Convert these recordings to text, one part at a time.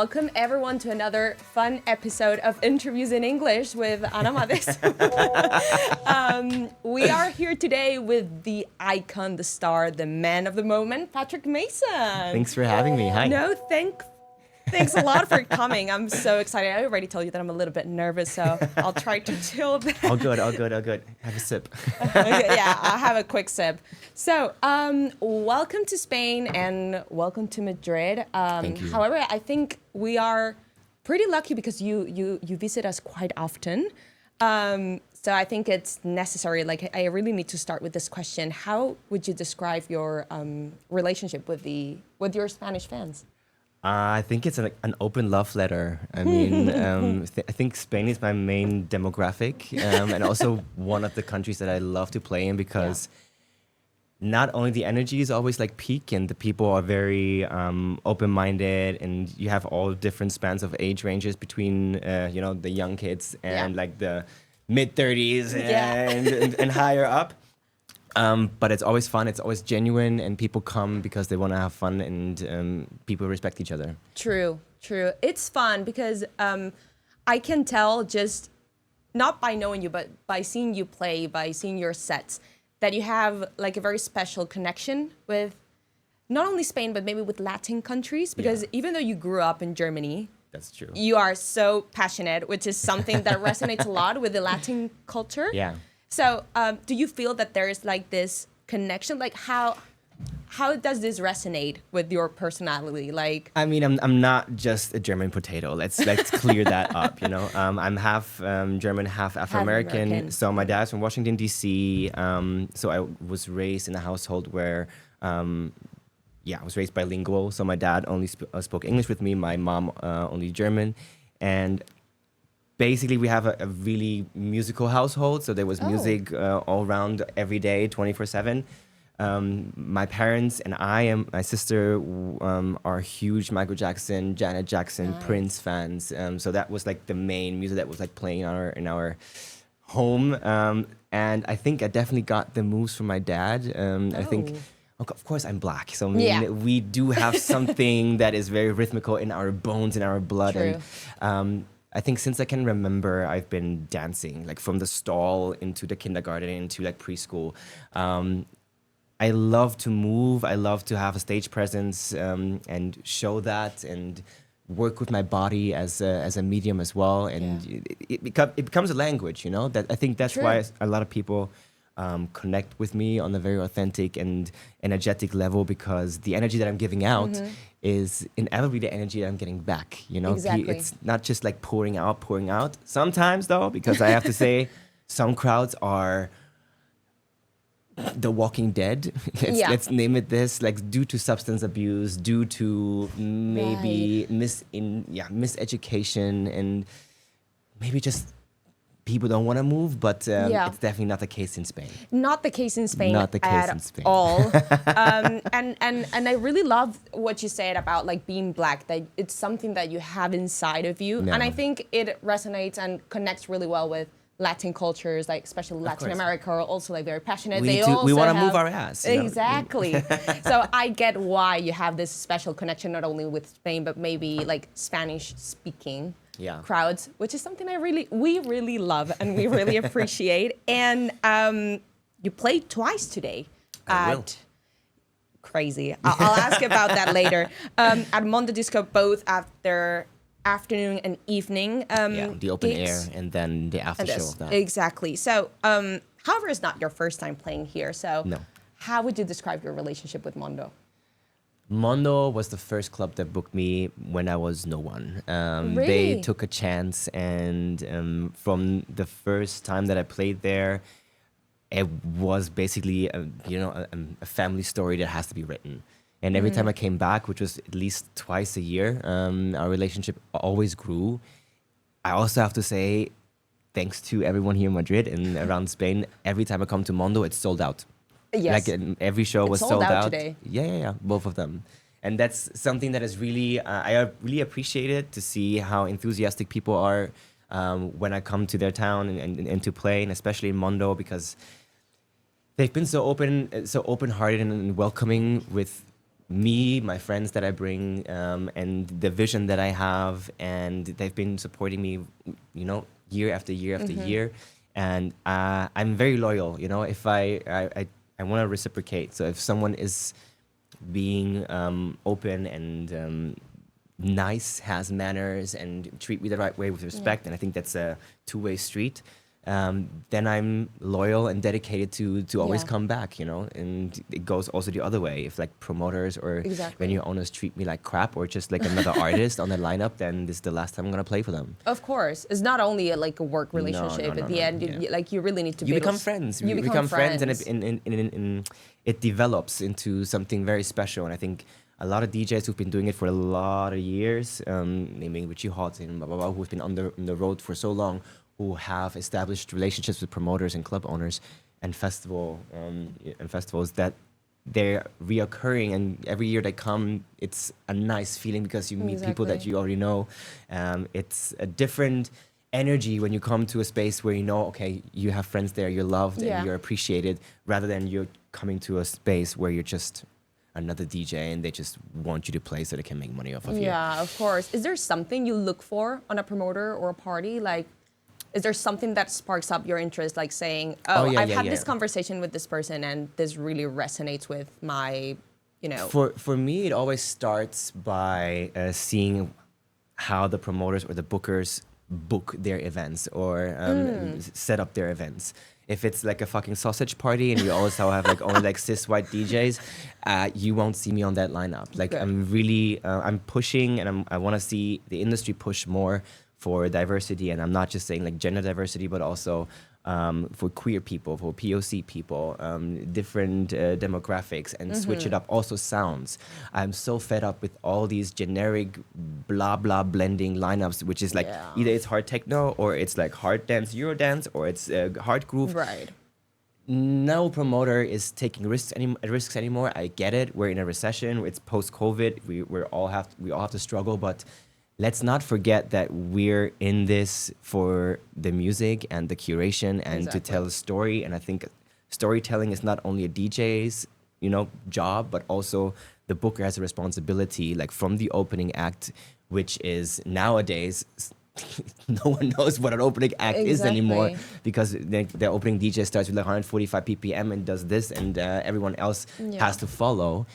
welcome everyone to another fun episode of Interviews in English with Anamadesu. We are here today with the icon, the star, the man of the moment, Patrick Mason. Thanks for having me. Hi. No, thanks a lot for coming. I'm so excited. I already told you that I'm a little bit nervous, so I'll try to chill that. All good. Have a sip. Okay, yeah, I'll have a quick sip. So, welcome to Spain and welcome to Madrid. Thank you. However, I think we are pretty lucky because you visit us quite often. So I think it's necessary. Like, I really need to start with this question. How would you describe your relationship with your Spanish fans? I think it's an open love letter. I mean, I think Spain is my main demographic, and also one of the countries that I love to play in because not only the energy is always like peak and the people are very open-minded, and you have all different spans of age ranges between the young kids and like the mid-30s and higher up. But it's always fun, it's always genuine, and people come because they want to have fun, and people respect each other. True. It's fun because I can tell, just not by knowing you, but by seeing you play, by seeing your sets, that you have like a very special connection with not only Spain, but maybe with Latin countries, because even though you grew up in Germany, that's true, you are so passionate, which is something that resonates a lot with the Latin culture. Yeah. So, do you feel that there is like this connection? Like, how does this resonate with your personality? Like, I mean, I'm not just a German potato. Let's clear that up. I'm half German, half Afro-American. So my dad's from Washington D.C. So I was raised in a household where, I was raised bilingual. So my dad only spoke English with me. My mom only German, and basically, we have a really musical household, so there was music all around every day, 24/7. My parents and I and my sister are huge Michael Jackson, Janet Jackson, Prince fans. So that was like the main music that was like playing in our home. And I think I definitely got the moves from my dad. I think, of course, I'm black, so we do have something that is very rhythmical in our bones, in our blood. True. And I think since I can remember, I've been dancing, like from the stall into the kindergarten, into like preschool. I love to move. I love to have a stage presence and show that and work with my body as a medium as well. And it becomes a language, That I think that's why a lot of people connect with me on a very authentic and energetic level, because the energy that I'm giving out is inevitably the energy that I'm getting back. Exactly. It's not just like pouring out. Sometimes though, because I have to say, some crowds are the Walking Dead. Let's name it this, like due to substance abuse, due to maybe miseducation, and maybe just people don't want to move, but it's definitely not the case in Spain. Not the case in Spain. Not the case in Spain. All. And I really love what you said about like being black, that it's something that you have inside of you. Yeah. And I think it resonates and connects really well with Latin cultures, like especially Latin America, are also like very passionate. We want to move our ass. Exactly. So I get why you have this special connection, not only with Spain, but maybe like Spanish speaking crowds, which is something we really love and we really appreciate. And you played twice today crazy. I'll ask about that later. At Mondo Disko, both after afternoon and evening. The open air and then the after show of that. Exactly. So, however, it's not your first time playing here. So, how would you describe your relationship with Mondo? Mondo was the first club that booked me when I was no one. Really? They took a chance, and from the first time that I played there, it was basically a family story that has to be written. And every time I came back, which was at least twice a year, our relationship always grew. I also have to say, thanks to everyone here in Madrid and around Spain, every time I come to Mondo, it's sold out. Yes. Like every show was sold out today. Yeah, both of them. And that's something that is really, I really appreciate it, to see how enthusiastic people are when I come to their town and to play, and especially in Mondo, because they've been so open-hearted and welcoming with me, my friends that I bring, and the vision that I have, and they've been supporting me, year after year after year, and I'm very loyal. If I want to reciprocate. So if someone is being open and nice, has manners, and treat me the right way with respect, and I think that's a two-way street. Then I'm loyal and dedicated to always come back, and it goes also the other way. If like promoters or venue owners treat me like crap or just like another artist on the lineup, then this is the last time I'm gonna play for them. Of course, it's not only a work relationship. At the end, you really need to. You become friends. You become friends, and it develops into something very special. And I think a lot of DJs who've been doing it for a lot of years, naming Richie Hot and blah blah blah, who've been on the road for so long, who have established relationships with promoters and club owners and festivals that they're reoccurring, and every year they come, it's a nice feeling because you meet people that you already know. It's a different energy when you come to a space where okay, you have friends there, you're loved and you're appreciated, rather than you're coming to a space where you're just another DJ and they just want you to play so they can make money off of you. Yeah, of course. Is there something you look for on a promoter or a party? Like, is there something that sparks up your interest, like saying, I've had this conversation with this person and this really resonates with my, For me, it always starts by seeing how the promoters or the bookers book their events or set up their events. If it's like a fucking sausage party and you also have like only like cis white DJs, you won't see me on that lineup. Like I'm really, I'm pushing and I want to see the industry push more for diversity, and I'm not just saying like gender diversity, but also for queer people, for POC people, different demographics, and switch it up. Also sounds. I'm so fed up with all these generic blah blah blending lineups, which is like either it's hard techno or it's like hard dance, Eurodance, or it's hard groove. Right. No promoter is taking risks anymore. I get it. We're in a recession. It's post-COVID. We all have to struggle, but let's not forget that we're in this for the music and the curation and to tell a story. And I think storytelling is not only a DJ's, job, but also the booker has a responsibility, like from the opening act, which is nowadays, no one knows what an opening act is anymore, because the opening DJ starts with like 145 ppm and does this, and everyone else has to follow.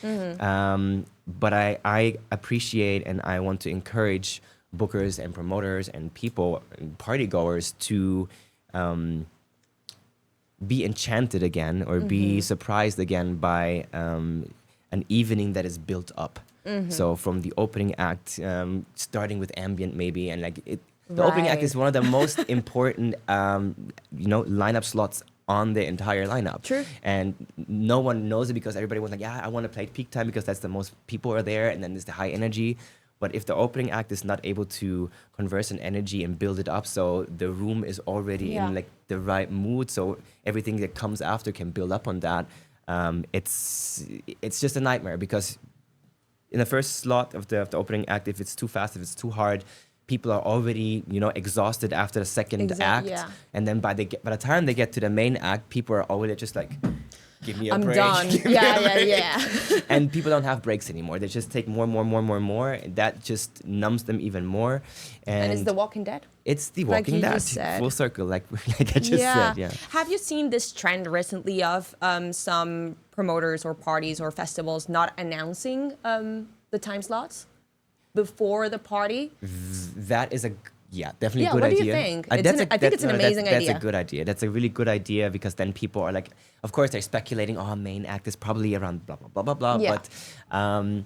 But I appreciate and I want to encourage bookers and promoters and people, and party goers to be enchanted again or be surprised again by an evening that is built up. So from the opening act, starting with ambient maybe, and like the opening act is one of the most important lineup slots on the entire lineup. True. And no one knows it because everybody was like, I want to play at peak time because that's the most people are there, and then there's the high energy. But if the opening act is not able to converse an energy and build it up, so the room is already in like the right mood, so everything that comes after can build up on that, it's just a nightmare, because in the first slot of the opening act, if it's too fast, if it's too hard, people are already, exhausted after the second act. Yeah. And then by the time they get to the main act, people are already just like, give me a break. I'm done. Yeah. And people don't have breaks anymore. They just take more. And that just numbs them even more. And it's The Walking Dead? It's The Walking Dead. Full circle, like I just said. Yeah. Have you seen this trend recently of some promoters or parties or festivals not announcing the time slots before the party? That is definitely a good idea. What do you think? I think it's an amazing idea. That's a good idea. That's a really good idea, because then people are like, of course they're speculating, main act is probably around blah, blah, blah, blah, blah. Yeah.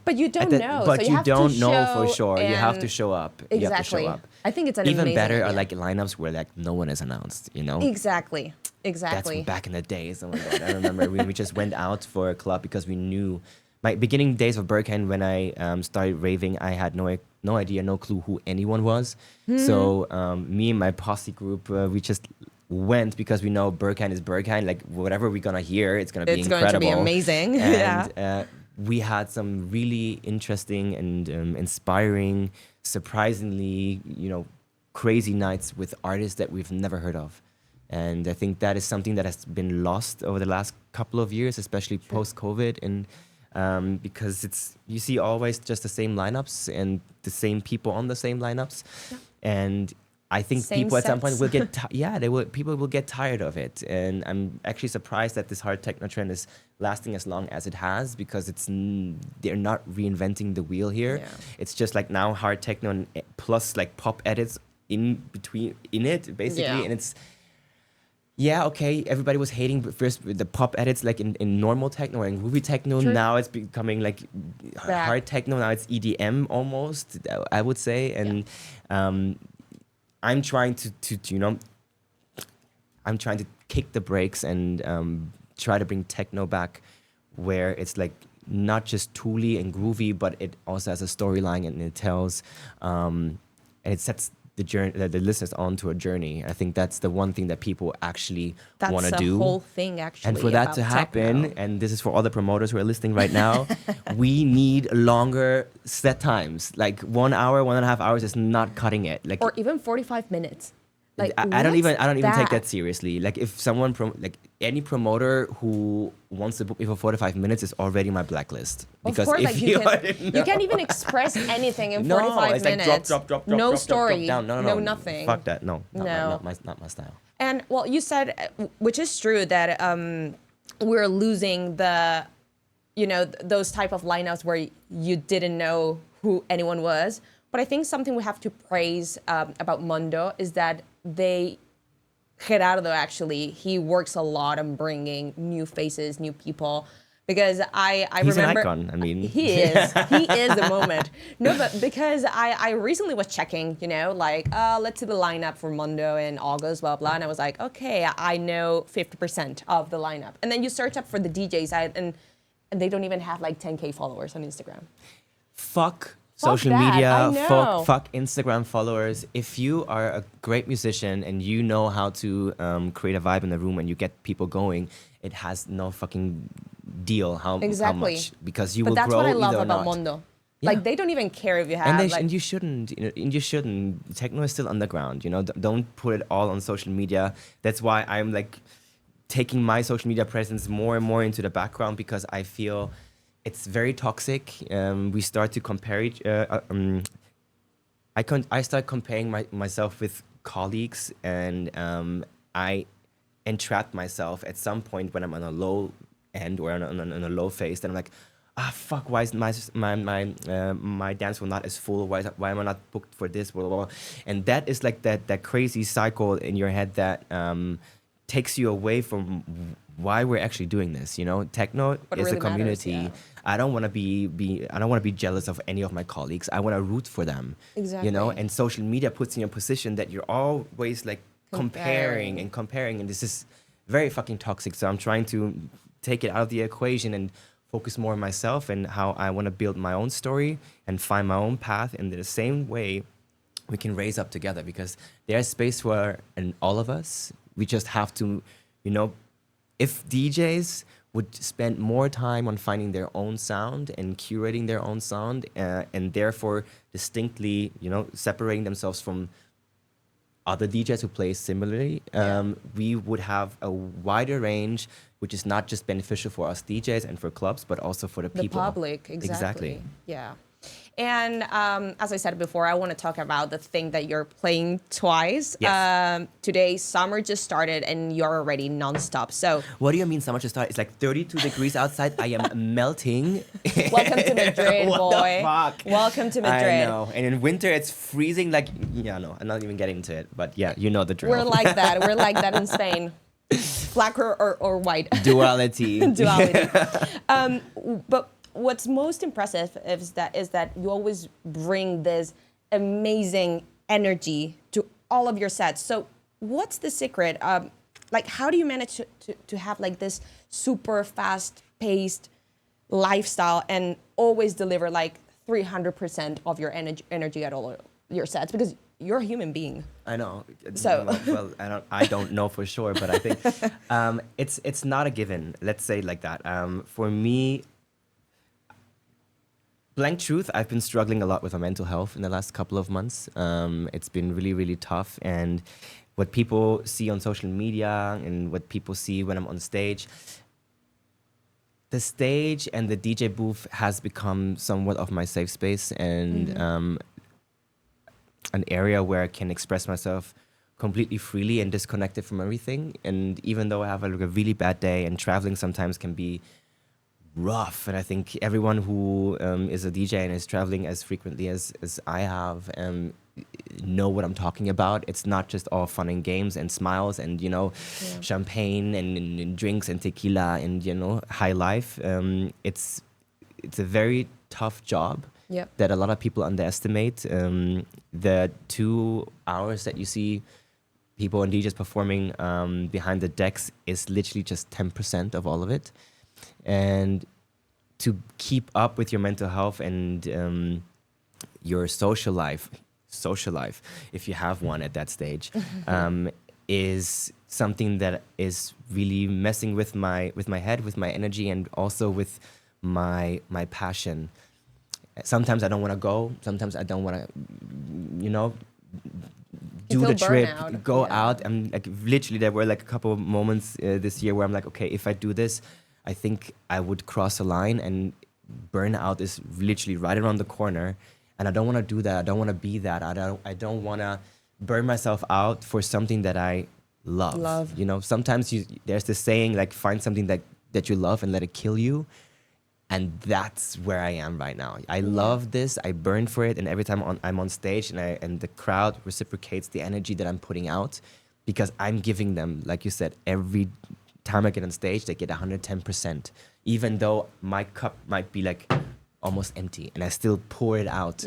But you don't know. But so you don't know for sure. You have to show up. Exactly. You have to show up. I think it's an even amazing better idea. are like lineups where like no one is announced, Exactly. That's back in the days. Oh my God. I remember when we just went out for a club because we knew my beginning days of Berghain, when I started raving, I had no idea, no clue who anyone was. So me and my posse group, we just went because we know Berghain is Berghain. Like whatever we're gonna hear, it's gonna be incredible. It's going to be amazing. And we had some really interesting and inspiring, surprisingly, crazy nights with artists that we've never heard of. And I think that is something that has been lost over the last couple of years, especially post-COVID. And because you see always just the same lineups and the same people on the same lineups, and I think Same people at some point sets. will get people will get tired of it, and I'm actually surprised that this hard techno trend is lasting as long as it has, because they're not reinventing the wheel here. Yeah. It's just like now hard techno and plus like pop edits in between in it basically, Yeah. and it's. Yeah, okay, everybody was hating first with the pop edits like in normal techno and groovy techno. True. Now it's becoming like hard techno. Now it's EDM almost, I would say. And I'm trying to I'm trying to kick the brakes and try to bring techno back where it's like not just tooly and groovy, but it also has a storyline and it tells, and it sets the listeners onto a journey. I think that's the one thing that people actually want to do. That's the whole thing, actually. And for that about to happen, techno. and this is for all the promoters who are listening right now, we need longer set times. Like 1 hour, 1.5 hours is not cutting it. Like, Or even 45 minutes. Like, I don't even take that that? seriously. Like if someone like any promoter who wants to book me for 45 minutes is already my blacklist. Because of course, if like you you can't even express anything in no, 45 it's minutes. like drop, no drop, story, drop down. no nothing. Fuck that. No, No. not my style. And well, you said, which is true, that we're losing the, those type of lineups where you didn't know who anyone was. But I think something we have to praise about Mondo is that Gerardo, actually, he works a lot on bringing new faces, new people. Because I He's remember... an icon, I mean. He is. He is the moment. No, but because I recently was checking, let's see the lineup for Mondo in August, blah, blah. And I was like, okay, I know 50% of the lineup. And then you search up for the DJs, and they don't even have like 10K followers on Instagram. Fuck social that, media, I know. fuck Instagram followers. If you are a great musician and you know how to create a vibe in the room and you get people going, it has no fucking deal how much, because you will grow. But that's what I love either or about not. Mondo. Yeah. Like, they don't even care if you have... And you shouldn't. And you shouldn't. Techno is still underground. Don't put it all on social media. That's why I'm like taking my social media presence more and more into the background, because I feel it's very toxic. We start to compare I start comparing myself with colleagues, and I entrap myself at some point when I'm on a low end or on a low phase. Then I'm like, fuck, why is my dance floor not as full? Why am I not booked for this? Blah, blah, blah. And that is like that crazy cycle in your head that takes you away from why we're actually doing this. Techno What is really a community. matters, yeah. I don't want to be jealous of any of my colleagues. I want to root for them. Exactly. And social media puts you in a position that you're always like comparing, and this is very fucking toxic. So I'm trying to take it out of the equation and focus more on myself and how I want to build my own story and find my own path. And in the same way, we can raise up together, because there's space for all of us. We just have to, if DJs would spend more time on finding their own sound and curating their own sound, and therefore distinctly, separating themselves from other DJs who play similarly, we would have a wider range, which is not just beneficial for us DJs and for clubs, but also for the people. The public, exactly. Yeah. And as I said before, I want to talk about the thing that you're playing twice. Yes. Today, summer just started and you're already nonstop. So what do you mean summer just started? It's like 32 degrees outside. I am melting. welcome to Madrid, what boy. The fuck? Welcome to Madrid. I know. And in winter, it's freezing. Like, no, I'm not even getting into it. But yeah, you know the drill. We're like that. We're like that in Spain. Black or white. Duality. Duality. But what's most impressive is that you always bring this amazing energy to all of your sets. So what's the secret? How do you manage to have like this super fast-paced lifestyle and always deliver like 300% of your energy at all your sets? Because you're a human being. I know. So well, I don't know for sure, but I think it's not a given. Let's say it like that. For me, blank truth, I've been struggling a lot with my mental health in the last couple of months. It's been really, really tough. And what people see on social media and what people see when I'm on stage, the stage and the DJ booth has become somewhat of my safe space and an area where I can express myself completely freely and disconnected from everything. And even though I have a really bad day and traveling sometimes can be rough, and I think everyone who is a DJ and is traveling as frequently as I have know what I'm talking about. It's not just all fun and games and smiles and, champagne and drinks and tequila and, high life. It's a very tough job that a lot of people underestimate. The 2 hours that you see people and DJs performing behind the decks is literally just 10% of all of it. And to keep up with your mental health and your social life, if you have one at that stage, is something that is really messing with my head, with my energy, and also with my passion. Sometimes I don't want to go. Sometimes I don't want to, do the trip, go out. And like literally, there were like a couple of moments this year where I'm like, okay, if I do this, I think I would cross a line, and burnout is literally right around the corner. And I don't want to do that. I don't want to be that. I don't want to burn myself out for something that I love. Sometimes there's this saying like, find something that you love and let it kill you. And that's where I am right now. I love this. I burn for it. And every time I'm on stage and the crowd reciprocates the energy that I'm putting out, because I'm giving them, like you said, every time I get on stage, they get 110%. Even though my cup might be like almost empty and I still pour it out.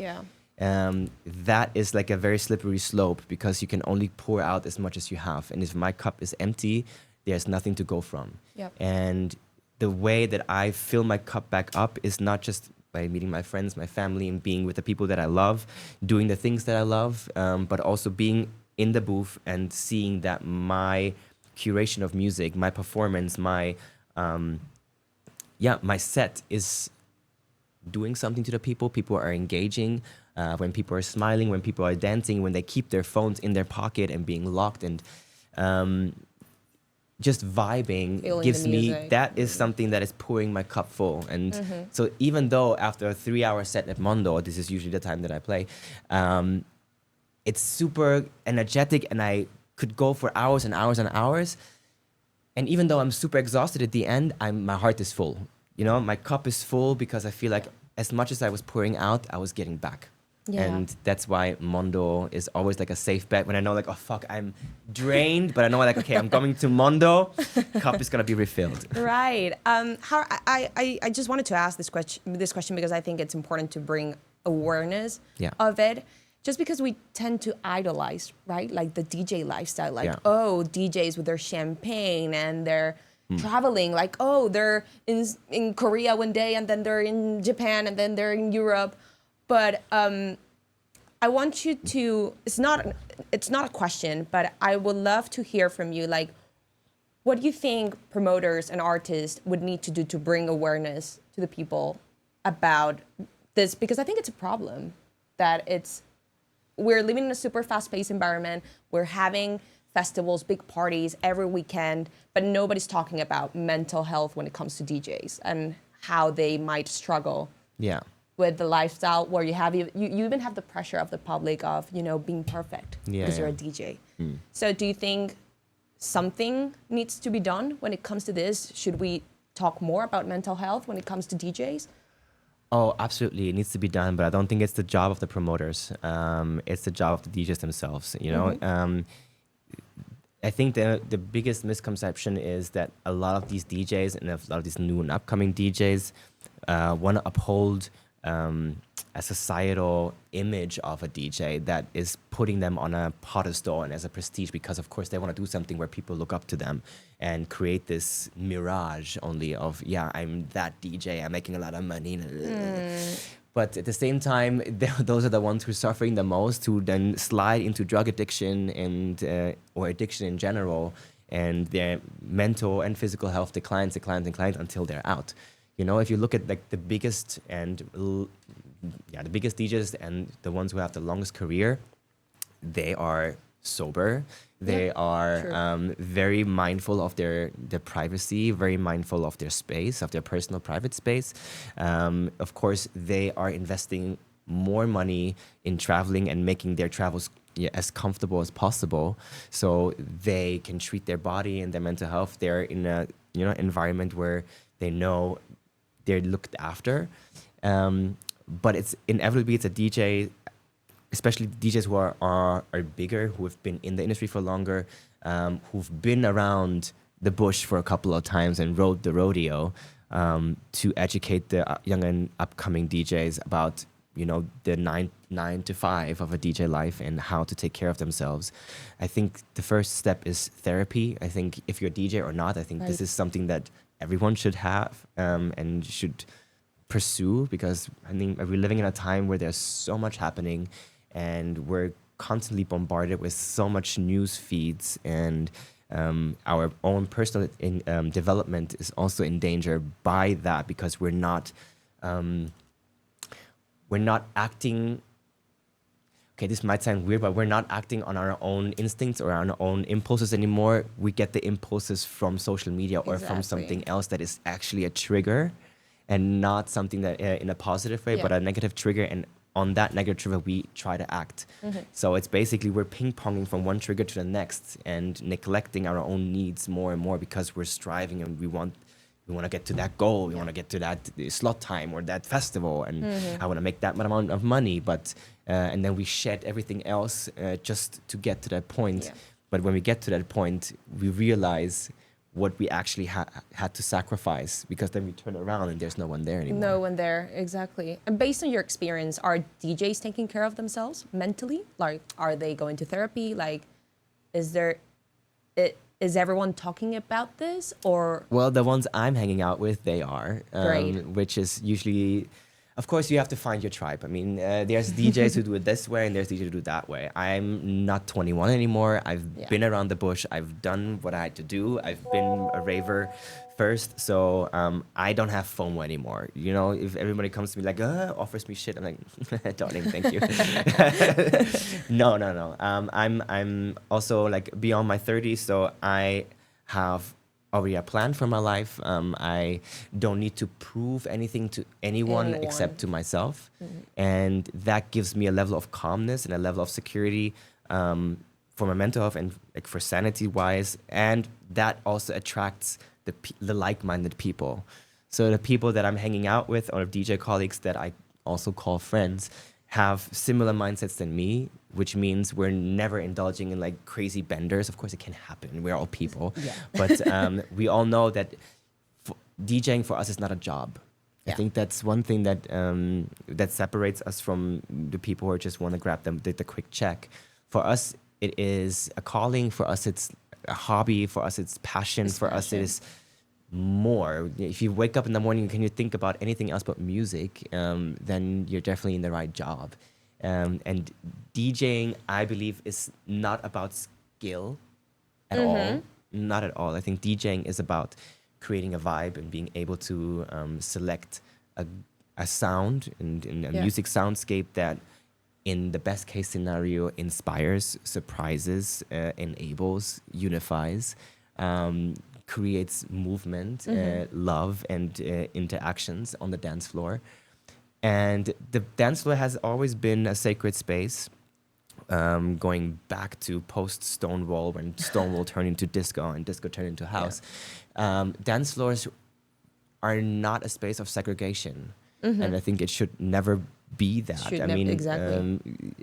That is like a very slippery slope, because you can only pour out as much as you have. And if my cup is empty, there's nothing to go from. And the way that I fill my cup back up is not just by meeting my friends, my family, and being with the people that I love, doing the things that I love, but also being in the booth and seeing that my curation of music, my performance, my set is doing something to the people. People are engaging, when people are smiling, when people are dancing, when they keep their phones in their pocket and being locked and just vibing. Feeling gives me, that is something that is pouring my cup full. And so even though after a 3-hour set at Mondo, this is usually the time that I play, it's super energetic and I could go for hours and hours and hours. And even though I'm super exhausted at the end, my heart is full. My cup is full because I feel like as much as I was pouring out, I was getting back. And that's why Mondo is always like a safe bet. When I know like, oh fuck, I'm drained, but I know like, okay, I'm coming to Mondo, cup is gonna be refilled. Right. I just wanted to ask this question because I think it's important to bring awareness of it. Just because we tend to idolize, right? Like the DJ lifestyle, like, DJs with their champagne and they're traveling, like, they're in Korea one day and then they're in Japan and then they're in Europe. But I want you to, it's not a question, but I would love to hear from you, like, what do you think promoters and artists would need to do to bring awareness to the people about this? Because I think it's a problem that we're living in a super fast-paced environment. We're having festivals, big parties every weekend, but nobody's talking about mental health when it comes to DJs and how they might struggle with the lifestyle where you even have the pressure of the public of, being perfect because you're a DJ. So do you think something needs to be done when it comes to this? Should we talk more about mental health when it comes to DJs? Oh, absolutely. It needs to be done, but I don't think it's the job of the promoters. It's the job of the DJs themselves, I think the biggest misconception is that a lot of these DJs and a lot of these new and upcoming DJs want to uphold a societal image of a DJ that is putting them on a pedestal and as a prestige, because of course they want to do something where people look up to them and create this mirage only of, I'm that DJ, I'm making a lot of money. But at the same time, those are the ones who are suffering the most, who then slide into drug addiction and or addiction in general, and their mental and physical health declines until they're out. If you look at like the biggest DJs and the ones who have the longest career, they are sober. They are very mindful of their privacy, very mindful of their space, of their personal private space. Of course, they are investing more money in traveling and making their travels as comfortable as possible, so they can treat their body and their mental health. They're in a environment where they know they're looked after. But it's inevitably it's a DJ, especially DJs who are bigger, who have been in the industry for longer, who've been around the bush for a couple of times and rode the rodeo, to educate the young and upcoming DJs about the 9 to 5 of a DJ life and how to take care of themselves. I think the first step is therapy. I think if you're a DJ or not, I think this is something that everyone should have, and should pursue, because I think we're living in a time where there's so much happening and we're constantly bombarded with so much news feeds, and our own personal development is also in danger by that, because we're not acting. Okay, this might sound weird, but we're not acting on our own instincts or our own impulses anymore. We get the impulses from social media or from something else that is actually a trigger, and not something that in a positive way, but a negative trigger. And on that negative trigger, we try to act. So it's basically we're ping-ponging from one trigger to the next and neglecting our own needs more and more, because we're striving and we want to get to that goal. We want to get to that slot time or that festival, and I want to make that amount of money. But and then we shed everything else just to get to that point. But when we get to that point, we realize what we actually had to sacrifice, because then we turn around and there's no one there anymore. No one there, exactly. And based on your experience, are DJs taking care of themselves mentally? Like, are they going to therapy? Like, is everyone talking about this, or? Well, the ones I'm hanging out with, they are, which is usually, of course, you have to find your tribe. I mean, there's DJs who do it this way and there's DJs who do it that way. I'm not 21 anymore. I've been around the bush. I've done what I had to do. I've been a raver first, so I don't have FOMO anymore. If everybody comes to me like, offers me shit, I'm like, darling, thank you. No. I'm also like beyond my 30s, so I have already a plan for my life. I don't need to prove anything to anyone except to myself. And that gives me a level of calmness and a level of security for my mental health and like for sanity wise. And that also attracts the like-minded people. So the people that I'm hanging out with, or DJ colleagues that I also call friends, have similar mindsets than me, which means we're never indulging in like crazy benders. Of course, it can happen. We're all people. But we all know that DJing for us is not a job. I think that's one thing that that separates us from the people who just want to grab the quick check. For us, it is a calling. For us, it's a hobby. For us, it's passion. For us, it is more. If you wake up in the morning, can you think about anything else but music, then you're definitely in the right job. And DJing, I believe, is not about skill at all. Not at all. I think DJing is about creating a vibe and being able to select a sound and a music soundscape that, in the best case scenario, inspires, surprises, enables, unifies, creates movement, love, and interactions on the dance floor. And the dance floor has always been a sacred space, going back to post-Stonewall, when Stonewall turned into disco and disco turned into house. Dance floors are not a space of segregation. And I think it should never be that.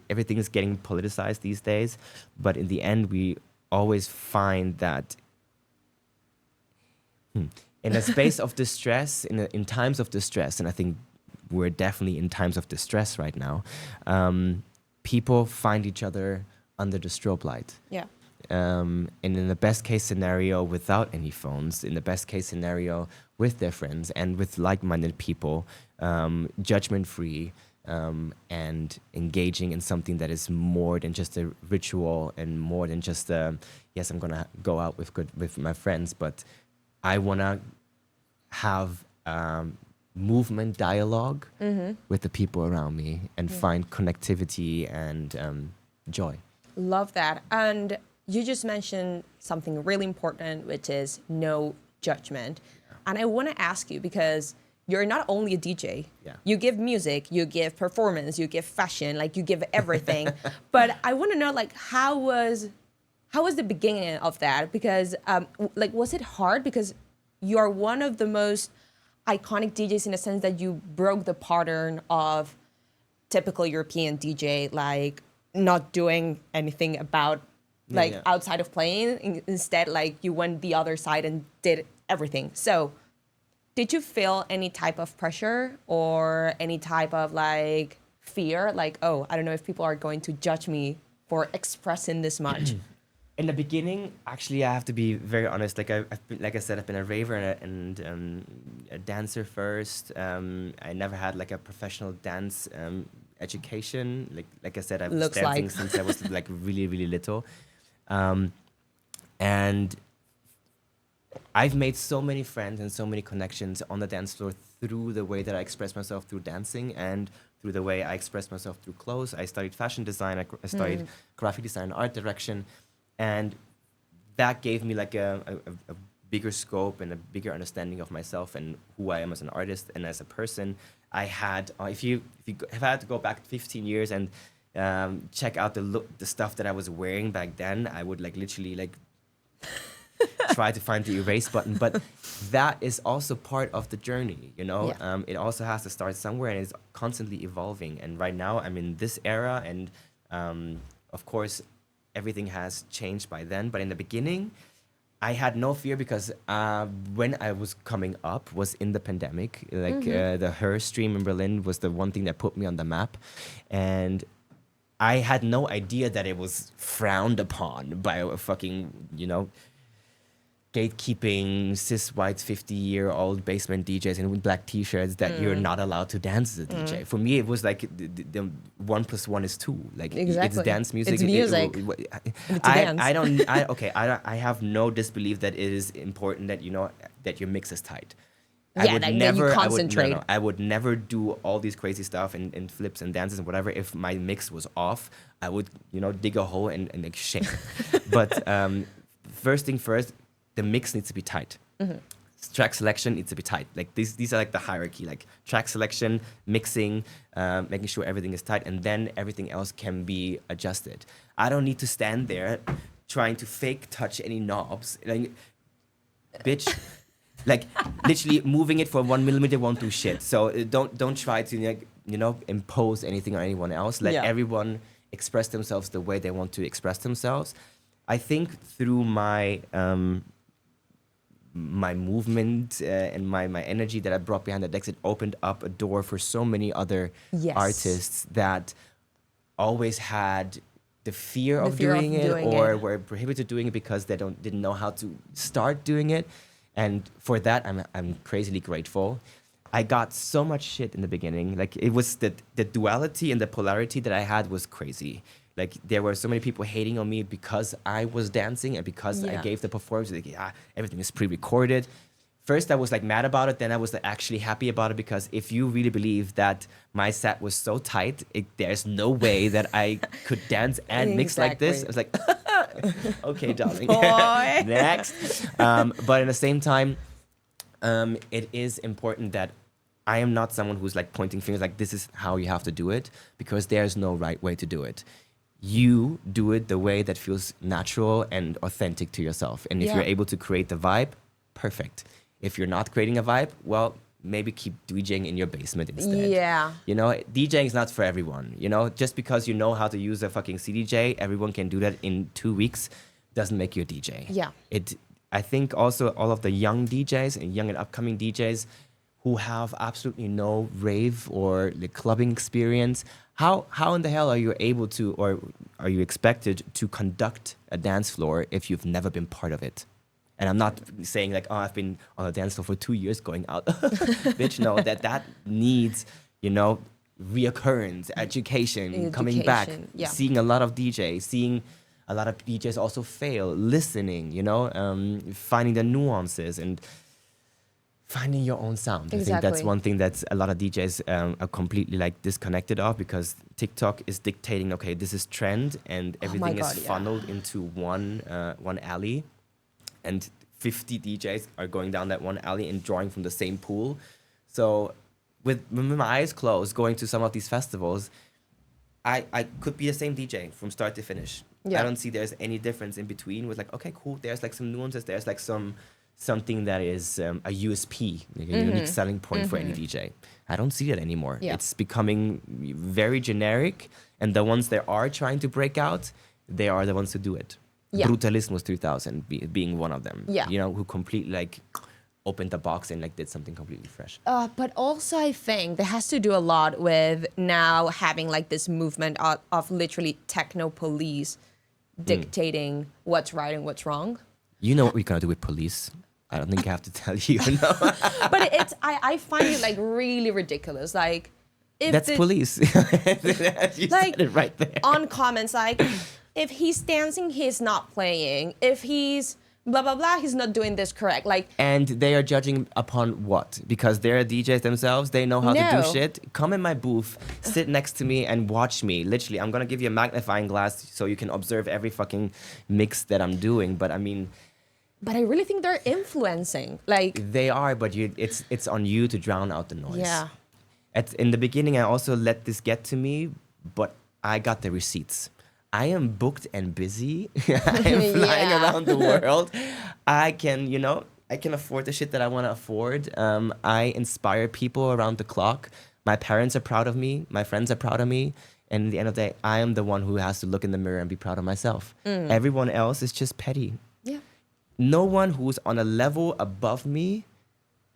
Everything is getting politicized these days, but in the end, we always find that in a space of distress, in times of distress, and I think we're definitely in times of distress right now, people find each other under the strobe light. And in the best case scenario, without any phones, in the best case scenario, with their friends and with like-minded people, judgment-free, and engaging in something that is more than just a ritual and more than just yes, I'm gonna go out with my friends, but I wanna have movement dialogue with the people around me and find connectivity and joy. Love that. And you just mentioned something really important, which is no judgment. And I want to ask you because you're not only a DJ. Yeah. You give music, you give performance, you give fashion, like you give everything. But I want to know, like, how was the beginning of that? Because, like, was it hard? Because you are one of the most iconic DJs in the sense that you broke the pattern of typical European DJ, like not doing anything about like outside of playing. Instead, like you went the other side and did everything. So did you feel any type of pressure or any type of like fear? Like, oh, I don't know if people are going to judge me for expressing this much. In the beginning, actually, I have to be very honest. Like like I said, I've been a raver and a dancer first. I never had like a professional dance education. Like I said, I was dancing since I was like really, really little. And I've made so many friends and so many connections on the dance floor through the way that I express myself through dancing and through the way I express myself through clothes. I studied fashion design. I studied graphic design and art direction. And that gave me like a bigger scope and a bigger understanding of myself and who I am as an artist and as a person. I had, if you have had to go back 15 years and check out the stuff that I was wearing back then, I would like literally like try to find the erase button. But that is also part of the journey, you know? Yeah. It also has to start somewhere and it's constantly evolving. And right now I'm in this era and of course, everything has changed by then, but in the beginning, I had no fear because when I was coming up was in the pandemic. Like the Her stream in Berlin was the one thing that put me on the map, and I had no idea that it was frowned upon by a fucking, you know, gatekeeping cis white 50-year-old basement DJs in black t-shirts that you're not allowed to dance as a DJ. For me, it was like the 1 + 1 is 2. Like it's dance music. It's music. I have no disbelief that it is important that you know that your mix is tight. Yeah, that you concentrate. I would never do all these crazy stuff and flips and dances and whatever if my mix was off. I would, you know, dig a hole and like shake. But first thing first, the mix needs to be tight. Track selection needs to be tight. Like these are like the hierarchy, like track selection, mixing, making sure everything is tight, and then everything else can be adjusted. I don't need to stand there trying to fake touch any knobs. Like, bitch, like literally moving it for 1 millimeter won't do shit. So don't try to like, you know, impose anything on anyone else. Let everyone express themselves the way they want to express themselves. I think through my my movement and my energy that I brought behind the decks, it opened up a door for so many other artists that always had the fear of doing it or were prohibited doing it because they didn't know how to start doing it. And for that, I'm crazily grateful. I got so much shit in the beginning. Like it was the duality and the polarity that I had was crazy. Like there were so many people hating on me because I was dancing and because I gave the performance. Like, everything is pre-recorded. First, I was like mad about it. Then I was like, actually happy about it because if you really believe that my set was so tight, there's no way that I could dance and mix like this. I was like, okay, darling, next. But at the same time, it is important that I am not someone who's like pointing fingers like this is how you have to do it because there's no right way to do it. You do it the way that feels natural and authentic to yourself. And if you're able to create the vibe, perfect. If you're not creating a vibe, well, maybe keep DJing in your basement instead. Yeah. You know, DJing is not for everyone. You know, just because you know how to use a fucking CDJ, everyone can do that in 2 weeks, doesn't make you a DJ. Yeah. I think also all of the young DJs and young and upcoming DJs who have absolutely no rave or like clubbing experience, how in the hell are you able to, or are you expected to conduct a dance floor if you've never been part of it? And I'm not saying like, oh, I've been on a dance floor for 2 years going out. Bitch, no, that needs, you know, reoccurrence, education, coming back, seeing a lot of DJs, seeing a lot of DJs also fail, listening, you know, finding the nuances and finding your own sound. I think that's one thing that's a lot of DJs are completely like disconnected of, because TikTok is dictating, okay, this is trend, and everything is funneled into one alley, and 50 DJs are going down that one alley and drawing from the same pool. So with my eyes closed, going to some of these festivals, I could be the same DJ from start to finish. I don't see there's any difference in between with like, okay, cool, there's like some nuances, there's like something that is a USP, like a unique selling point for any DJ. I don't see that anymore. It's becoming very generic, and the ones that are trying to break out, they are the ones who do it. Brutalismus 3000 being one of them. You know, who completely like opened the box and like did something completely fresh. But also I think that has to do a lot with now having like this movement of literally techno police dictating what's right and what's wrong. You know what we're gonna do with police? I don't think I have to tell you. No. But I find it like really ridiculous. Like, if that's police. You like, said it right there. On comments like, if he's dancing, he's not playing. If he's blah blah blah, he's not doing this correct. Like, and they are judging upon what? Because they're DJs themselves. They know how to do shit. Come in my booth, sit next to me, and watch me. Literally, I'm gonna give you a magnifying glass so you can observe every fucking mix that I'm doing. But I mean. But I really think they're influencing. Like, they are, but it's on you to drown out the noise. Yeah. In the beginning, I also let this get to me, but I got the receipts. I am booked and busy. I am flying around the world. I can afford the shit that I want to afford. I inspire people around the clock. My parents are proud of me. My friends are proud of me. And at the end of the day, I am the one who has to look in the mirror and be proud of myself. Everyone else is just petty. Yeah. No one who's on a level above me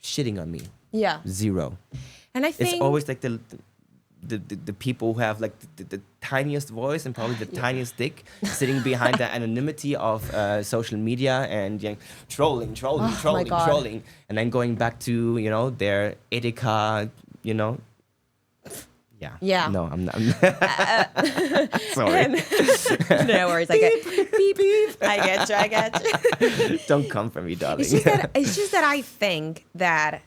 shitting on me. Yeah. Zero. And I think it's always like the people who have like the tiniest voice and probably the tiniest dick sitting behind the anonymity of social media and trolling, and then going back to, you know, their etika, you know. Yeah. No, I'm not. Sorry. No worries. I get beep. I get you. Don't come for me, darling. It's just that I think that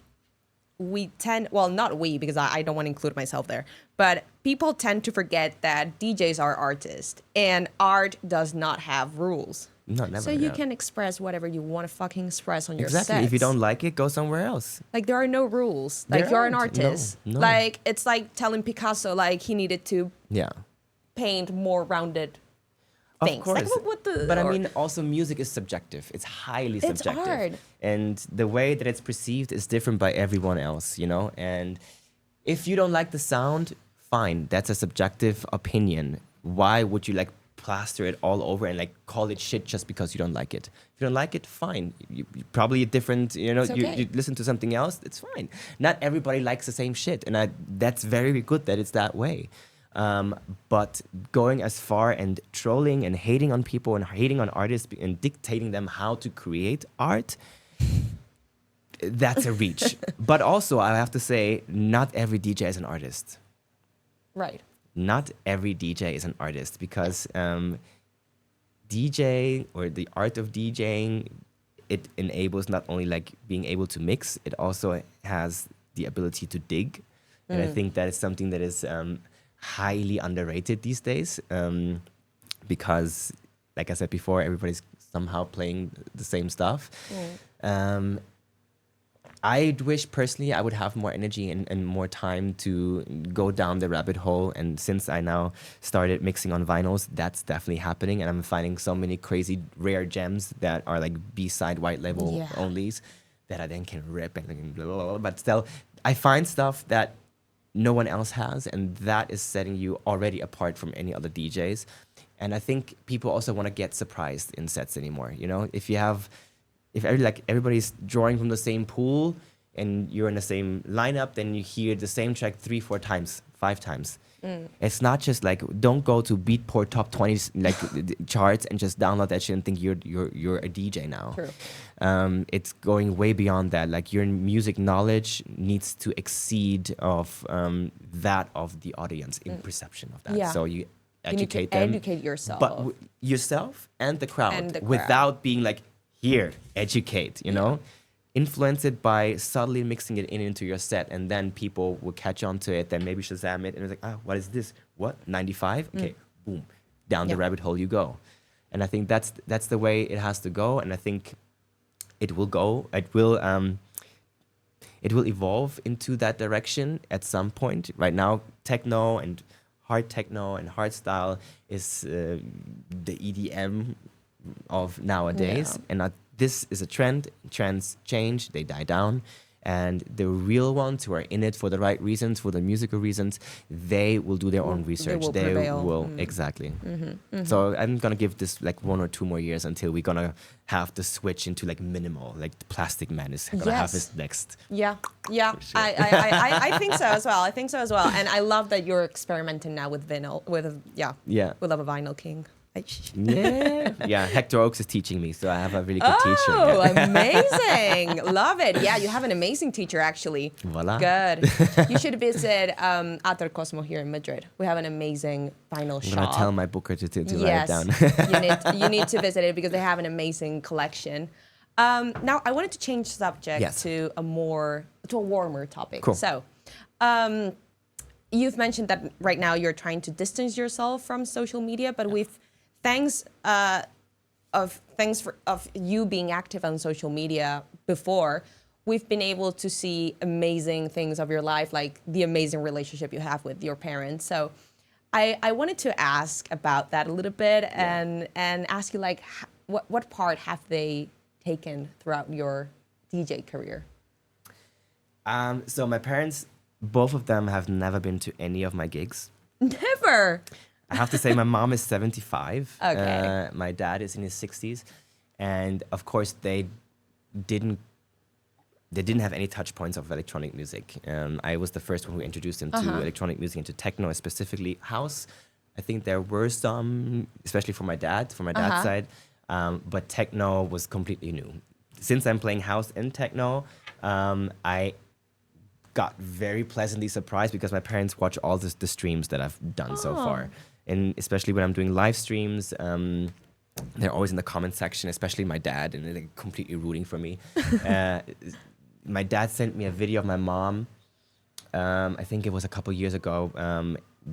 we tend, well, not we, because I don't want to include myself there, but people tend to forget that DJs are artists, and art does not have rules. No, never. So you can express whatever you want to fucking express on your sets. If you don't like it, go somewhere else. Like, there are no rules. Like, you're an artist. No. Like, it's like telling Picasso, like, he needed to paint more rounded things. Of course. Like, but I mean, also music is subjective. It's highly subjective. It's hard. And the way that it's perceived is different by everyone else, you know? And if you don't like the sound, fine. That's a subjective opinion. Why would you like plaster it all over and like call it shit just because you don't like it? If you don't like it, fine. You probably a different, you know, you listen to something else, it's fine. Not everybody likes the same shit, and that's very good that it's that way. But going as far and trolling and hating on people and hating on artists and dictating them how to create art, that's a reach. But also, I have to say, not every DJ is an artist. Right. Not every DJ is an artist, because DJ, or the art of DJing, it enables not only like being able to mix, it also has the ability to dig. And I think that is something that is highly underrated these days, because, like I said before, everybody's somehow playing the same stuff. I wish personally I would have more energy and more time to go down the rabbit hole. And since I now started mixing on vinyls, that's definitely happening. And I'm finding so many crazy rare gems that are like B-side white label onlys that I then can rip and blah, blah, blah. But still, I find stuff that no one else has, and that is setting you already apart from any other DJs. And I think people also want to get surprised in sets anymore. You know, if everybody's drawing from the same pool and you're in the same lineup, then you hear the same track 3, 4 times, 5 times. It's not just like, don't go to Beatport top 20 like charts and just download that shit and think you're a DJ now. True. It's going way beyond that. Like, your music knowledge needs to exceed of that of the audience in perception of that. Yeah. So you educate you need to them, educate yourself, but yourself and the crowd, without being like, here, educate, you know? influence it by subtly mixing it into your set, and then people will catch on to it, then maybe Shazam it, and it's like, what is this? What? 95? Okay, boom. Down the rabbit hole you go. And I think that's the way it has to go, and I think it will evolve into that direction at some point. Right now, techno and hard style is the EDM of nowadays, and this is a trend. Trends change, they die down, and the real ones who are in it for the right reasons, for the musical reasons, they will do their own research. They will exactly. So I'm gonna give this like 1 or 2 more years until we're gonna have the switch into like minimal, like the Plastic Man is gonna have his next. Yeah. Sure. I think so as well. And I love that you're experimenting now with vinyl. We love a vinyl king. Hector Oaks is teaching me, so I have a really good teacher. Oh, amazing. Love it. Yeah, you have an amazing teacher, actually. Voila. Good. You should visit Ater Cosmo here in Madrid. We have an amazing vinyl shop. I'm going to tell my booker to write it down. you need to visit it because they have an amazing collection. Now, I wanted to change subject to a warmer topic. Cool. So, you've mentioned that right now you're trying to distance yourself from social media, but thanks of you being active on social media before, we've been able to see amazing things of your life, like the amazing relationship you have with your parents. So I wanted to ask about that a little bit and ask you, like, what part have they taken throughout your DJ career? So my parents, both of them have never been to any of my gigs. Never? I have to say my mom is 75. Okay. My dad is in his 60s. And of course they didn't have any touch points of electronic music. I was the first one who introduced them to electronic music, into techno, specifically house. I think there were some, especially for my dad's side, but techno was completely new. Since I'm playing house and techno, I got very pleasantly surprised because my parents watch all the streams that I've done so far. And especially when I'm doing live streams, they're always in the comment section, especially my dad, and they're like completely rooting for me. My dad sent me a video of my mom, I think it was a couple years ago,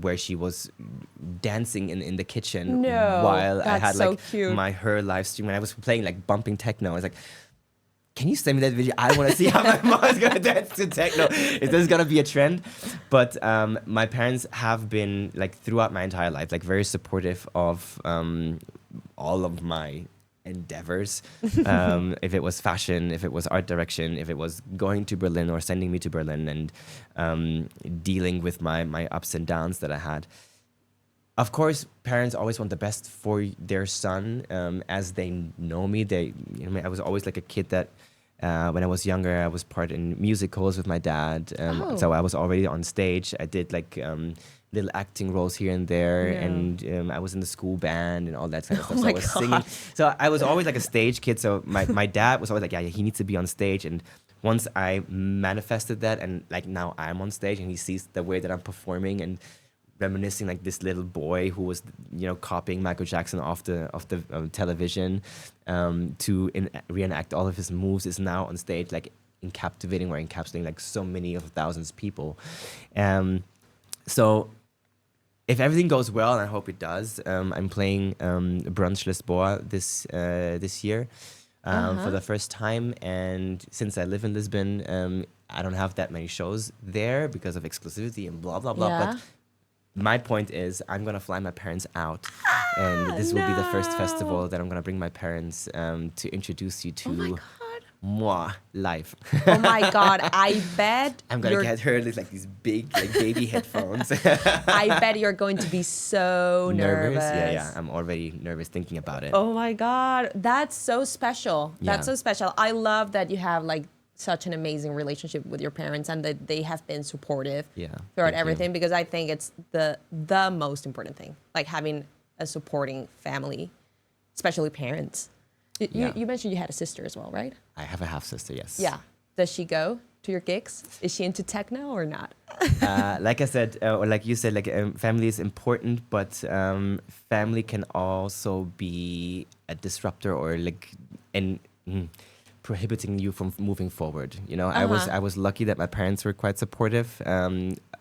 where she was dancing in the kitchen while I had like her live stream, and I was playing like bumping techno. I was like, can you send me that video? I want to see how my mom is going to dance to techno. Is this going to be a trend? But my parents have been, like, throughout my entire life, like, very supportive of all of my endeavors. If it was fashion, if it was art direction, if it was going to Berlin or sending me to Berlin and dealing with my ups and downs that I had. Of course, parents always want the best for their son. As they know me, I was always like a kid that when I was younger, I was part in musicals with my dad. So I was already on stage. I did like little acting roles here and there, and I was in the school band and all that kind of stuff. So I was singing. So I was always like a stage kid. So my dad was always like, he needs to be on stage. And once I manifested that, and like now I'm on stage, and he sees the way that I'm performing and reminiscing like this little boy who was, copying Michael Jackson off the television to reenact all of his moves, is now on stage, like encapsulating like so many of thousands of people. So if everything goes well, and I hope it does, I'm playing Brunch Lisboa this year for the first time. And since I live in Lisbon, I don't have that many shows there because of exclusivity and blah, blah, blah. Yeah. But my point is, I'm going to fly my parents out. And this will be the first festival that I'm going to bring my parents to introduce you to moi live. Oh my God, I bet I'm going to get her like these big like baby headphones. I bet you're going to be so nervous. Yeah, I'm already nervous thinking about it. Oh my God, that's so special. That's so special. I love that you have like such an amazing relationship with your parents, and that they have been supportive throughout everything, because I think it's the most important thing, like having a supporting family, especially parents. You mentioned you had a sister as well, right? I have a half sister, yes. Yeah. Does she go to your gigs? Is she into techno or not? Like I said, or like you said, like family is important, but family can also be a disruptor, or like prohibiting you from moving forward. You know, I was lucky that my parents were quite supportive.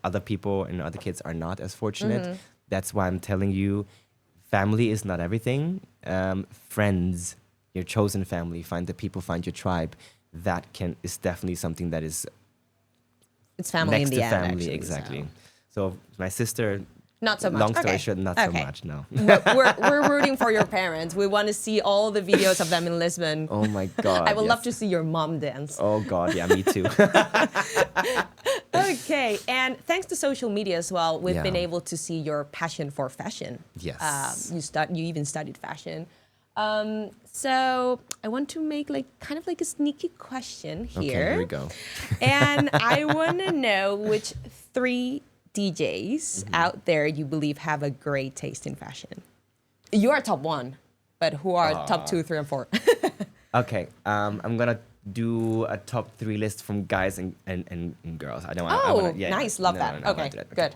Other people and other kids are not as fortunate. That's why I'm telling you, family is not everything. Friends, your chosen family, find the people, find your tribe. That is definitely something that is it's family next in the to end, family, actually, exactly. So my sister, not so much. long story Okay. short, not so much, no. We're rooting for your parents. We want to see all the videos of them in Lisbon. Oh my God. I would love yes. to see your mom dance. Oh God, yeah, me too. Okay, and thanks to social media as well, we've Yeah. been able to see your passion for fashion. Yes. You even studied fashion. So I want to make kind of a sneaky question here. Okay, here we go. And I want to know which 3 DJs out there you believe have a great taste in fashion. You are top 1, but who are top 2, 3, and 4? Okay, I'm gonna do a top 3 list from guys and girls. I don't want. Oh, nice, love that. I Okay, won't do that. good.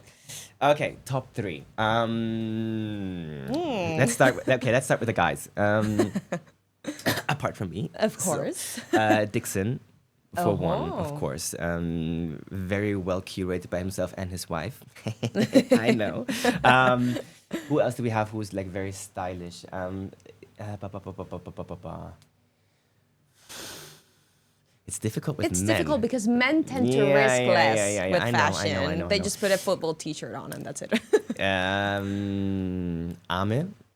Okay, top 3. Let's start with the guys. Apart from me, Of course. Dixon, for one, Oh. of course. Very well curated by himself and his wife. I know. Who else do we have who's very stylish? It's difficult with It's men. difficult because men tend to Yeah, risk yeah, less yeah. with I know, fashion. I know. They just put a football t-shirt on and that's it. Ame.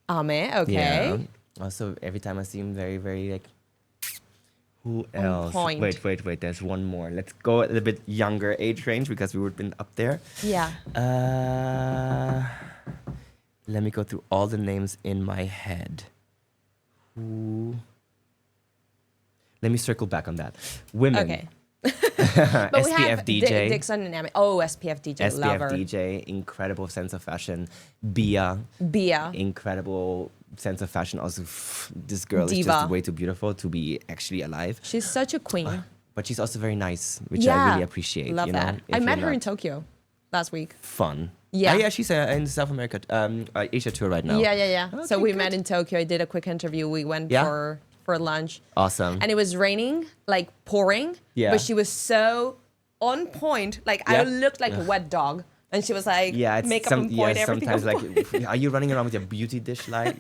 Ame, okay. Yeah. Also, every time I see him, very, very who else? point. Wait. There's one more. Let's go a little bit younger age range because we would have been up there. Yeah. Let me go through all the names in my head. Who? Let me circle back on that. Women. Okay. But we have SPF DJ. Dixon and Ame. Oh, SPF DJ, love her. SPF DJ, incredible sense of fashion. Bia, incredible sense of fashion. Also, this girl is Diva. just way too beautiful to be actually alive. She's such a queen. But she's also very nice, which I really appreciate. Love that. If I met you're her in not Tokyo last week. Fun. Yeah. Yeah, she's in South America, Asia tour right now. Yeah. So Okay, we good. met in Tokyo. I did a quick interview. We went Yeah? for lunch. Awesome. And it was raining, pouring. Yeah. But she was so on point. I Yeah. looked like a wet dog. And she was it's makeup on point, everything sometimes on point. are you running around with your beauty dish light,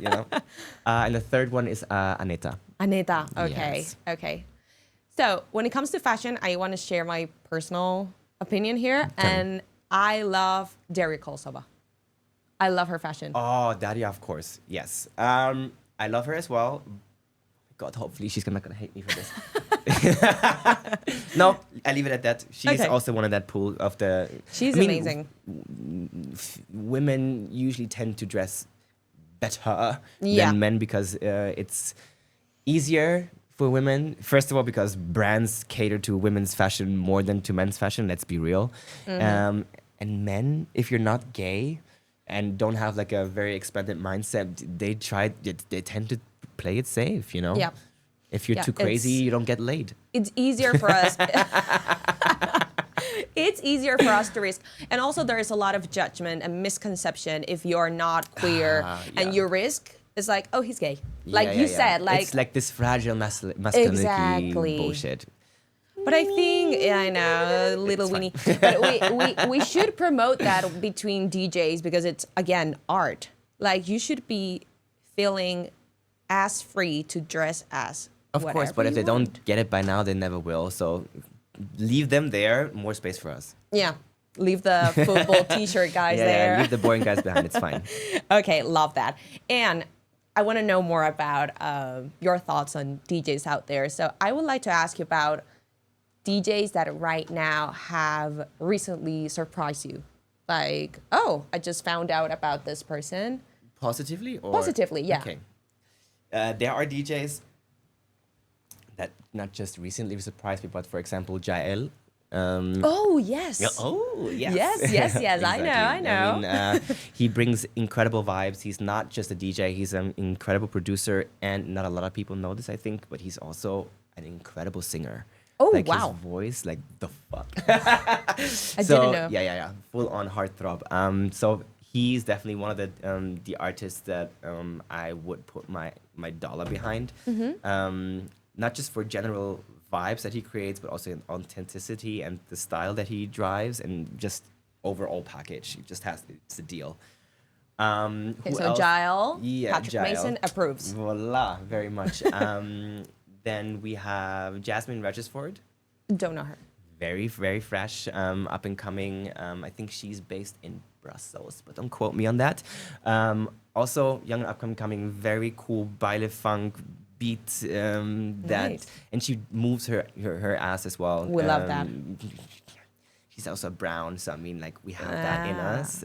And the third one is Aneta. Aneta, okay, Yes. okay. So when it comes to fashion, I want to share my personal opinion here. And I love Daria Kolsova. I love her fashion. Oh, Daria, of course. Yes. I love her as well. God, hopefully she's not gonna hate me for this. No, I leave it at that. She's Okay. also one of that pool of the. She's I mean, amazing. Women usually tend to dress better Yeah. than men because it's easier for women. First of all, because brands cater to women's fashion more than to men's fashion. Let's be real. Mm-hmm. And men, if you're not gay and don't have a very expanded mindset, they tend to play it safe. Yeah. If you're Yeah, too crazy, it's- you don't get laid. It's easier for us. It's easier for us to risk. And also there is a lot of judgment and misconception if you're not queer and yeah. you risk. It's oh, he's gay. Yeah. Said, it's like this fragile masculinity Exactly. bullshit. But I think, I know, little Winnie. But we should promote that between DJs because it's, again, art. You should be feeling as free to dress as Of course, but if they don't get it by now, they never will. So leave them there, more space for us. Yeah, leave the football t-shirt guys there. Yeah, leave the boring guys behind. It's fine. Okay, love that. And I want to know more about your thoughts on DJs out there. So I would like to ask you about DJs that right now have recently surprised you. Oh, I just found out about this person. Positively or? Positively, yeah. Okay. There are DJs that not just recently surprised me, but for example, Jael. Oh, yes. Oh, yes. Yes. Exactly. I know. He brings incredible vibes. He's not just a DJ. He's an incredible producer, and not a lot of people know this, I think, but he's also an incredible singer. Oh, His wow. voice, the fuck. I didn't know. Yeah. Full on heartthrob. So he's definitely one of the artists that I would put my dollar behind. Mm-hmm. not just for general vibes that he creates, but also in authenticity and the style that he drives, and just overall package. It just has, it's a deal. Okay, so Gile, Yeah, Patrick Gile. Mason approves. Voila, very much. Then we have Jasmine Regisford. Don't know her. Very, very fresh, up and coming. I think she's based in Brussels, but don't quote me on that. Also, young and upcoming, very cool baile funk beat that, and she moves her ass as well. We love that. She's also brown, so I mean, like, we have that in us.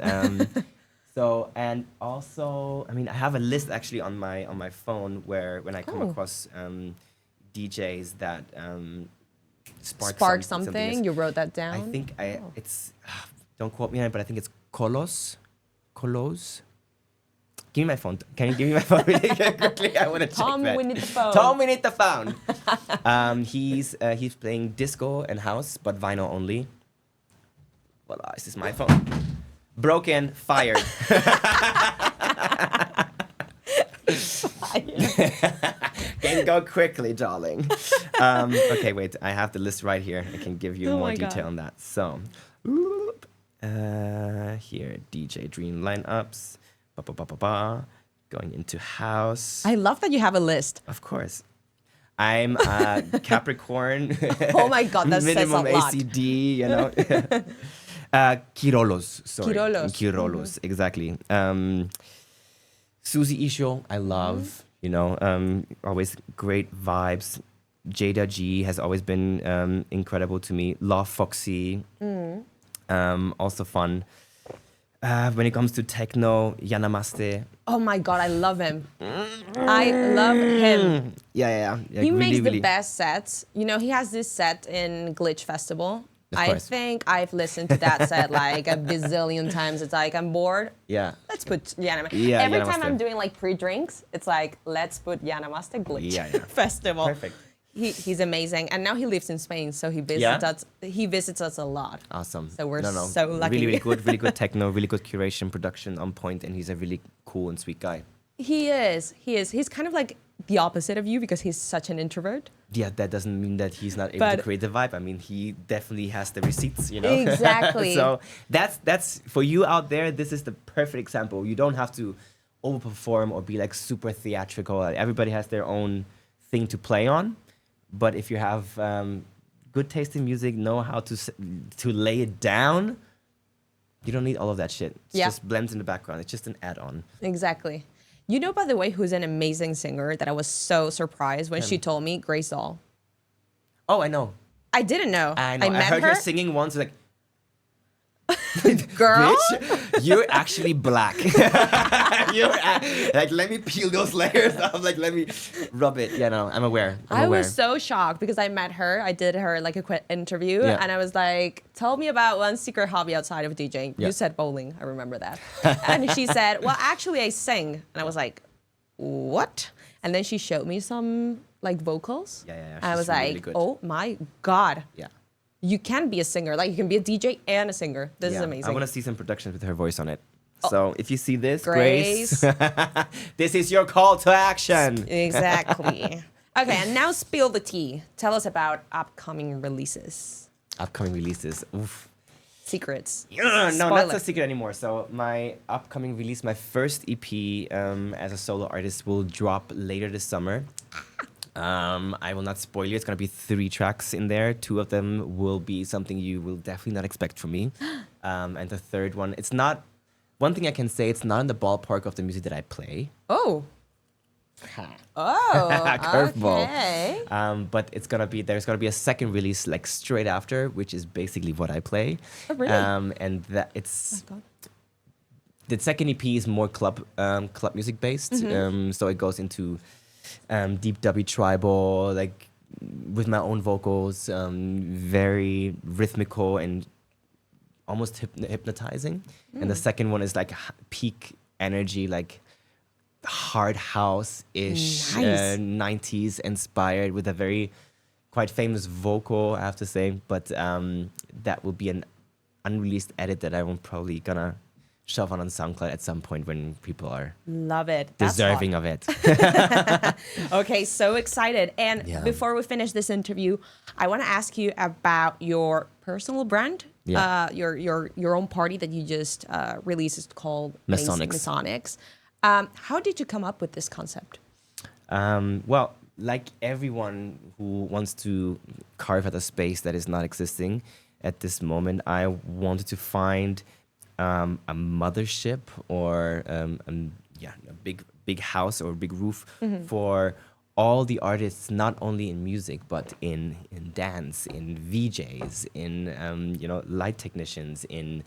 So, and also, I mean, I have a list actually on my phone where when I come across DJs that spark something. You wrote that down? I think it's, don't quote me on it, but I think it's Colos. Give me my phone. Can you give me my phone really quickly? I want to check that. Tom, we need the phone. Tom, we need the phone. He's playing disco and house, but vinyl only. Voila, this is my phone. Broken, fired. Can go quickly, darling. Okay, wait. I have the list right here. I can give you more detail on that. So, here, DJ Dream lineups. Going into house. I love that you have a list. Of course. I'm Capricorn. Oh my God, that says a lot. Minimum ACD, you know. Kirolos, sorry. Kirolos, exactly. Susie Isho, I love, you know, always great vibes. Jada G has always been incredible to me. Love Foxy, also fun. When it comes to techno, Yanamaste. Oh my God, I love him. I love him. Yeah. He makes the best sets. You know, he has this set in Glitch Festival. I think I've listened to that set like a bazillion times. It's like, I'm bored. Yeah. Let's put Yanamaste. Yeah, Every Yanamaste. time I'm doing like pre-drinks, it's like, let's put Yanamaste Glitch Festival. Perfect. He's amazing. And now he lives in Spain, so he visits us a lot. Awesome. So we're so lucky. Really good techno, really good curation, production on point, and he's a really cool and sweet guy. He is. He's kind of like the opposite of you because he's such an introvert. Yeah, that doesn't mean that he's not able to create the vibe. I mean, he definitely has the receipts, you know? Exactly. So that's for you out there, this is the perfect example. You don't have to overperform or be like super theatrical. Everybody has their own thing to play on. But if you have good taste in music, know how to lay it down, you don't need all of that shit. It just blends in the background. It's just an add-on. Exactly. You know, by the way, who's an amazing singer that I was so surprised when she told me? Grace Doll. Oh, I know. I didn't know. I know. I met heard her her singing once, like, girl, bitch, you're actually black. Like, let me peel those layers off. Like, let me rub it. Yeah, no, I'm aware. I was so shocked because I met her. I did her like a quick interview, and I was like, "Tell me about one secret hobby outside of DJing." You said bowling. I remember that. And she said, "Well, actually, I sing." And I was like, "What?" And then she showed me some like vocals. Yeah. And I was really like, good. "Oh my God." Yeah. You can be a singer. Like, you can be a DJ and a singer. This is amazing. I want to see some productions with her voice on it. So if you see this, Grace, this is your call to action. Exactly. Okay, and now spill the tea. Tell us about upcoming releases. Upcoming releases. Oof. Secrets. No, not a secret anymore. So my upcoming release, my first EP as a solo artist will drop later this summer. I will not spoil you. It's going to be 3 tracks in there. 2 of them will be something you will definitely not expect from me. And the third one, it's not... One thing I can say, it's not in the ballpark of the music that I play. Oh. Curveball. Okay. But there's gonna be a second release like straight after, which is basically what I play. Oh, really? And that it's... Oh, the second EP is more club music based. So it goes into... deep dubby tribal, like with my own vocals, very rhythmical and almost hypnotizing. And the second one is like peak energy, like hard house-ish, 90s inspired with a very quite famous vocal, I have to say. But that will be an unreleased edit that I won't probably gonna shove on SoundCloud at some point when people are Love it. That's deserving hot. of it. Okay, so excited. And Yeah. before we finish this interview, I want to ask you about your personal brand. Yeah. Your own party that you just released is called Masonics. Masonics. How did you come up with this concept? Well, like everyone who wants to carve out a space that is not existing at this moment, I wanted to find a mothership or a big house or big roof for all the artists, not only in music but in dance, in VJs, in light technicians, in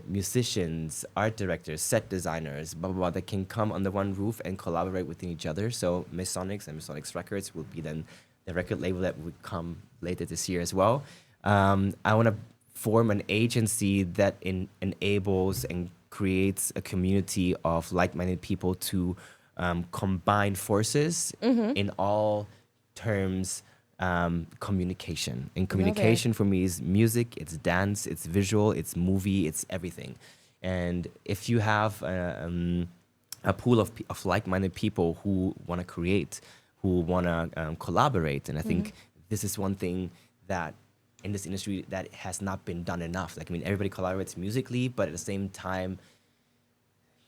musicians, art directors, set designers, blah, blah, blah, that can come under one roof and collaborate within each other. So Masonics and Masonics Records will be then the record label that would come later this year as well. I want to form an agency that enables and creates a community of like-minded people to combine forces in all terms. Communication. And communication for me is music, it's dance, it's visual, it's movie, it's everything. And if you have a pool of like-minded people who want to create, who want to collaborate, and I think this is one thing that in this industry that has not been done enough. Like, I mean, everybody collaborates musically, but at the same time,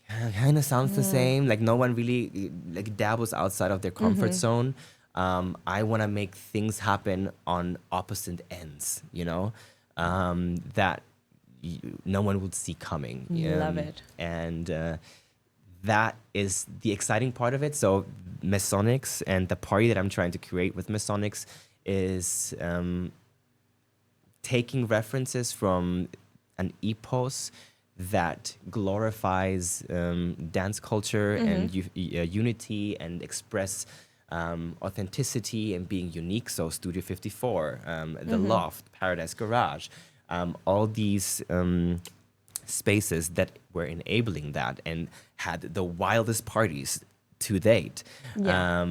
kind of sounds the same. Like, no one really like dabbles outside of their comfort zone. I want to make things happen on opposite ends, that no one would see coming. Love it. And that is the exciting part of it. So Masonics and the party that I'm trying to create with Masonics is taking references from an epos that glorifies dance culture and unity and express authenticity and being unique. So Studio 54, The Loft, Paradise Garage, all these spaces that were enabling that and had the wildest parties to date. Yeah.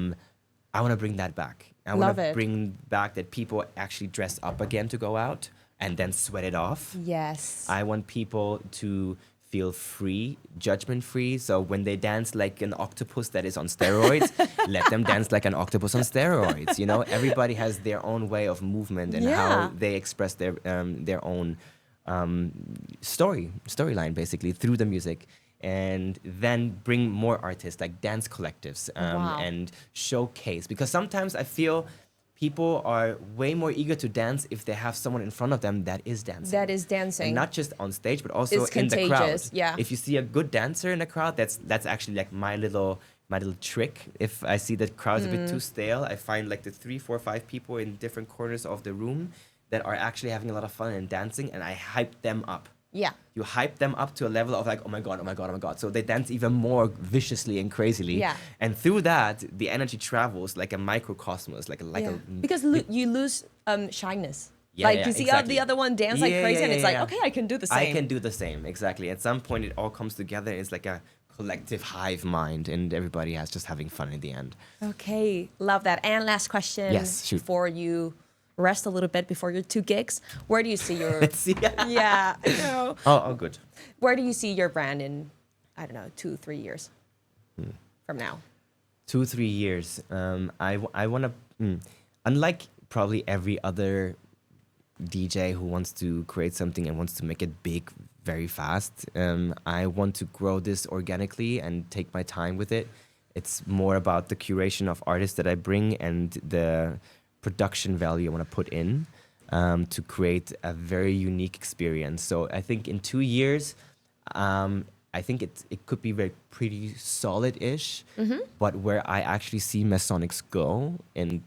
I want to bring that back. I want to bring back that people actually dress up again to go out and then sweat it off. Yes. I want people to feel free, judgment-free. So when they dance like an octopus that is on steroids, let them dance like an octopus on steroids. Everybody has their own way of movement and how they express their own storyline, basically, through the music. And then bring more artists, like dance collectives, and showcase. Because sometimes I feel people are way more eager to dance if they have someone in front of them that is dancing. And not just on stage, but also in the crowd. Yeah. If you see a good dancer in the crowd, that's actually like my little trick. If I see the crowd's a bit too stale, I find like the 3, 4, 5 people in different corners of the room that are actually having a lot of fun and dancing, and I hype them up. Yeah. You hype them up to a level of like, oh my God, oh my God, oh my God. So they dance even more viciously and crazily. Yeah. And through that, the energy travels like a microcosmos, because you lose shyness. Yeah, you see exactly. the other one dance like crazy, and it's like, okay, I can do the same. I can do the same, exactly. At some point, it all comes together. It's like a collective hive mind, and everybody is just having fun in the end. Okay, love that. And last question. Yes, shoot. Before you rest a little bit before your 2 gigs, where do you see your... Yeah, I know. Oh, good. Where do you see your brand in, I don't know, 2, 3 years from now? 2, 3 years. I want to... unlike probably every other DJ who wants to create something and wants to make it big very fast, I want to grow this organically and take my time with it. It's more about the curation of artists that I bring and the production value I want to put in to create a very unique experience. So I think in 2 years, I think it could be pretty solid-ish, but where I actually see Masonics go in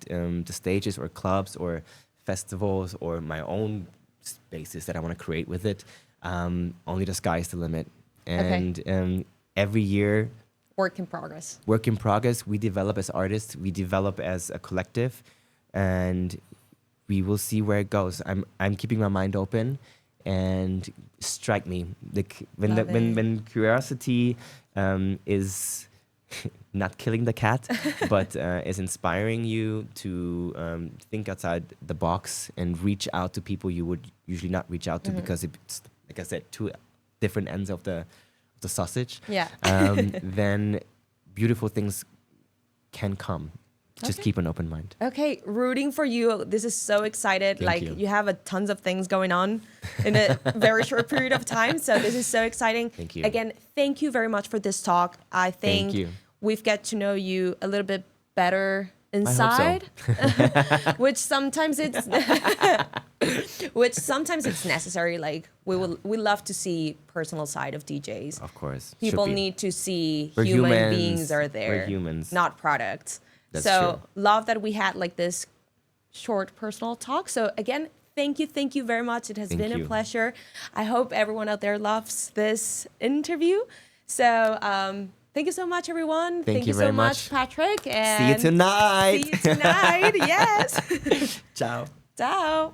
the stages or clubs or festivals or my own spaces that I want to create with it, only the sky is the limit. And every year... Work in progress. Work in progress. We develop as artists. We develop as a collective. And we will see where it goes. I'm keeping my mind open, and strike me. Like when curiosity is not killing the cat, but is inspiring you to think outside the box and reach out to people you would usually not reach out to because it's, like I said, two different ends of the the sausage, Yeah. then beautiful things can come. Just keep an open mind. Okay, rooting for you. This is so excited. Thank you. have a tons of things going on in a very short period of time. So this is so exciting. Thank you. Again, thank you very much for this talk. I think Thank you. we've get to know you a little bit better I hope inside, so. which sometimes it's necessary. Like we love to see personal side of DJs. Of course. People Should be. need to see We're human humans. beings are there. We're humans. Not products. That's so true. love that we had like this short personal talk. So again, thank you very much. It has Thank been a you. pleasure. I hope everyone out there loves this interview. So thank you so much, everyone. Thank you so very much, much. Patrick. And See you tonight. See you tonight. Yes. Ciao. Ciao.